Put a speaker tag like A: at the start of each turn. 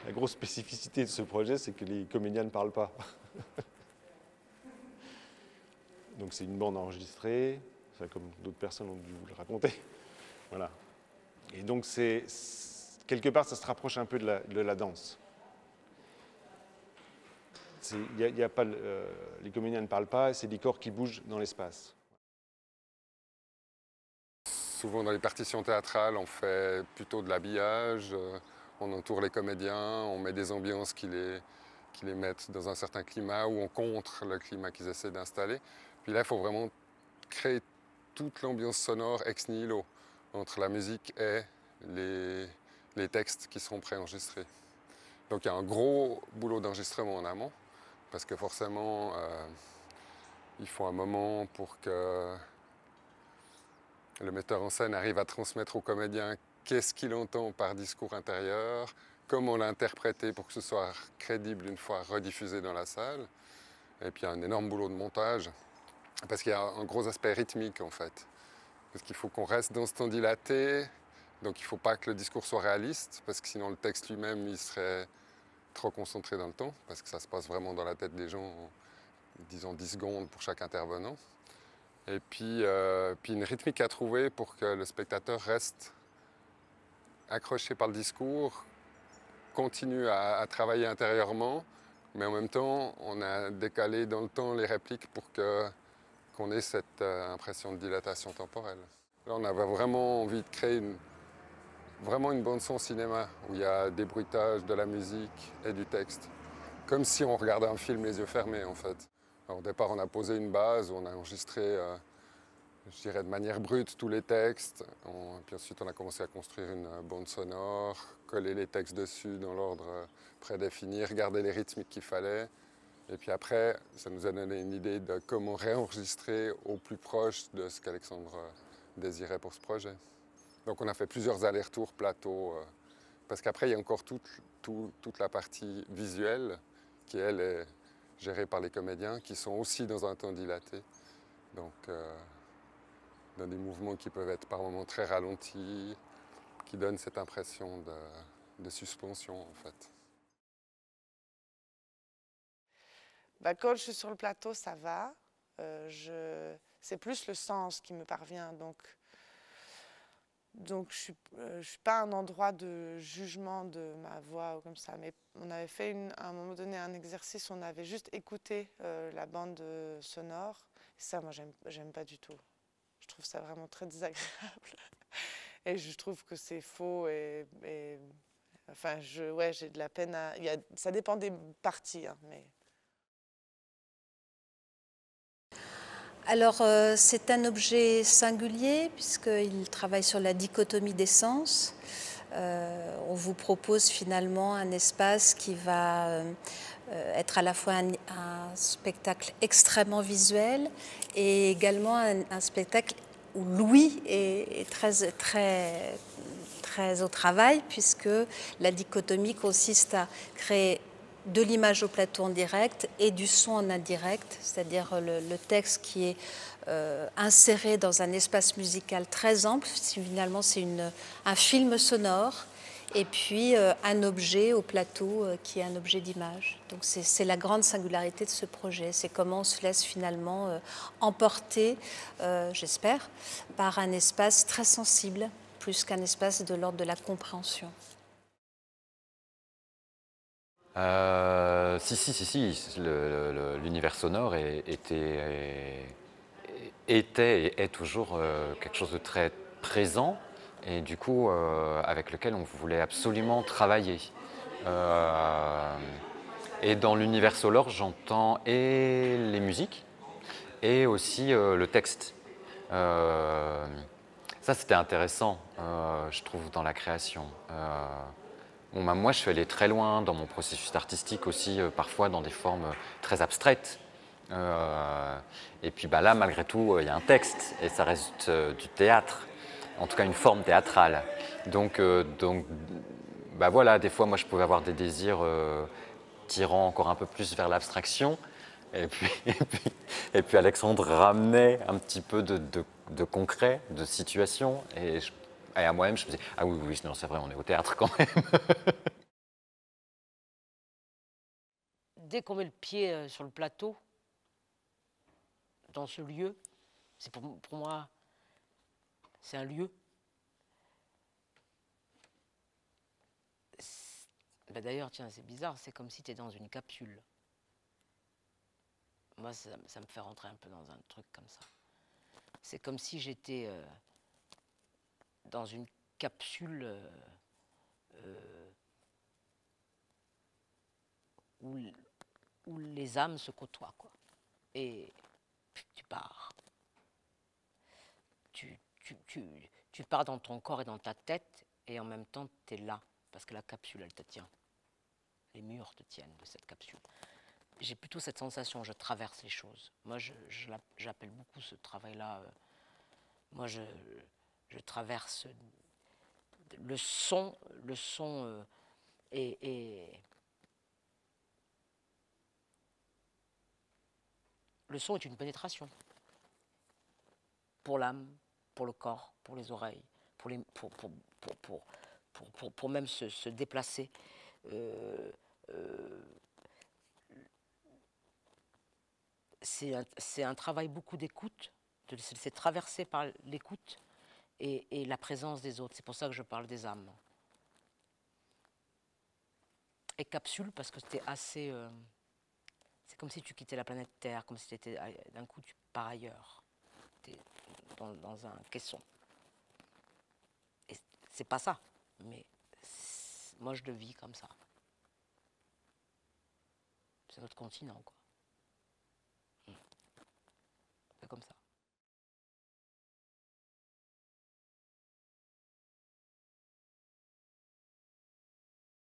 A: La grosse spécificité de ce projet, c'est que les comédiens ne parlent pas. Donc c'est une bande enregistrée, enfin, comme d'autres personnes ont dû vous le raconter. Voilà. Et donc quelque part, ça se rapproche un peu de la danse. Y a pas, les comédiens ne parlent pas, c'est des corps qui bougent dans l'espace.
B: Souvent dans les partitions théâtrales, on fait plutôt de l'habillage, on entoure les comédiens, on met des ambiances qui les mettent dans un certain climat ou on contre le climat qu'ils essaient d'installer. Puis là, il faut vraiment créer toute l'ambiance sonore ex nihilo entre la musique et les textes qui seront préenregistrés. Donc il y a un gros boulot d'enregistrement en amont, parce que forcément, il faut un moment pour que le metteur en scène arrive à transmettre au comédien qu'est-ce qu'il entend par discours intérieur, comment l'interpréter pour que ce soit crédible une fois rediffusé dans la salle. Et puis il y a un énorme boulot de montage, parce qu'il y a un gros aspect rythmique en fait. Parce qu'il faut qu'on reste dans ce temps dilaté, donc il ne faut pas que le discours soit réaliste, parce que sinon le texte lui-même il serait trop concentré dans le temps, parce que ça se passe vraiment dans la tête des gens en, disons 10 secondes pour chaque intervenant. Et puis une rythmique à trouver pour que le spectateur reste accroché par le discours, continue à travailler intérieurement, mais en même temps, on a décalé dans le temps les répliques pour qu'on ait cette impression de dilatation temporelle. Là, on avait vraiment envie de créer vraiment une bande-son cinéma, où il y a des bruitages, de la musique et du texte. Comme si on regardait un film les yeux fermés, en fait. Alors, au départ, on a posé une base, on a enregistré, je dirais, de manière brute tous les textes. Puis ensuite, on a commencé à construire une bande sonore, coller les textes dessus dans l'ordre prédéfini, regarder les rythmiques qu'il fallait. Et puis après, ça nous a donné une idée de comment réenregistrer au plus proche de ce qu'Alexandre désirait pour ce projet. Donc on a fait plusieurs allers-retours plateau, parce qu'après, il y a encore toute la partie visuelle qui, elle, est gérée par les comédiens, qui sont aussi dans un temps dilaté. Donc, dans des mouvements qui peuvent être par moments très ralentis, qui donnent cette impression de suspension, en fait.
C: Bah, quand je suis sur le plateau, ça va. C'est plus le sens qui me parvient. Donc je suis pas à un endroit de jugement de ma voix ou comme ça. Mais on avait fait à un moment donné un exercice, on avait juste écouté la bande sonore. Et ça, moi, j'aime pas du tout. Je trouve ça vraiment très désagréable. Et je trouve que c'est faux. Enfin, ouais, j'ai de la peine à... ça dépend des parties, hein, mais...
D: Alors, c'est un objet singulier puisqu'il travaille sur la dichotomie des sens. On vous propose finalement un espace qui va être à la fois un spectacle extrêmement visuel et également un spectacle où l'ouïe est très au travail, puisque la dichotomie consiste à créer de l'image au plateau en direct et du son en indirect, c'est-à-dire le texte qui est inséré dans un espace musical très ample. Finalement, c'est un film sonore et puis un objet au plateau qui est un objet d'image. Donc c'est la grande singularité de ce projet, c'est comment on se laisse finalement emporter, j'espère, par un espace très sensible, plus qu'un espace de l'ordre de la compréhension.
E: Si. L'univers sonore était et est toujours quelque chose de très présent et du coup avec lequel on voulait absolument travailler. Et dans l'univers sonore, j'entends et les musiques et aussi le texte. Ça, c'était intéressant, je trouve, dans la création. Bon, bah, moi, je suis allé très loin dans mon processus artistique aussi, parfois dans des formes très abstraites. Et puis bah, là, malgré tout, il y a un texte et ça reste du théâtre, en tout cas une forme théâtrale. Donc bah, voilà, des fois, moi, je pouvais avoir des désirs tirant encore un peu plus vers l'abstraction. Et puis Alexandre ramenait un petit peu de concret, de situation. Et à moi-même, je me disais, ah oui, non, c'est vrai, on est au théâtre quand même.
F: dès qu'on met le pied sur le plateau, dans ce lieu, c'est pour moi, c'est un lieu. Ben d'ailleurs, tiens, c'est bizarre, c'est comme si tu es dans une capsule. Moi, ça me fait rentrer un peu dans un truc comme ça. C'est comme si j'étais dans une capsule où les âmes se côtoient, quoi. Et tu pars. Tu pars dans ton corps et dans ta tête, et en même temps, tu es là, parce que la capsule, elle te tient. Les murs te tiennent de cette capsule. J'ai plutôt cette sensation, je traverse les choses. Moi, j'appelle beaucoup ce travail-là. Moi, je traverse le son et le son est une pénétration pour l'âme, pour le corps, pour les oreilles, pour même se déplacer. C'est un travail beaucoup d'écoute, c'est traversé par l'écoute et la présence des autres. C'est pour ça que je parle des âmes. Et capsule, parce que c'était assez... c'est comme si tu quittais la planète Terre, comme si d'un coup tu pars ailleurs. Tu es dans un caisson. Et c'est pas ça, mais moi je le vis comme ça. C'est notre continent, quoi. C'est comme ça.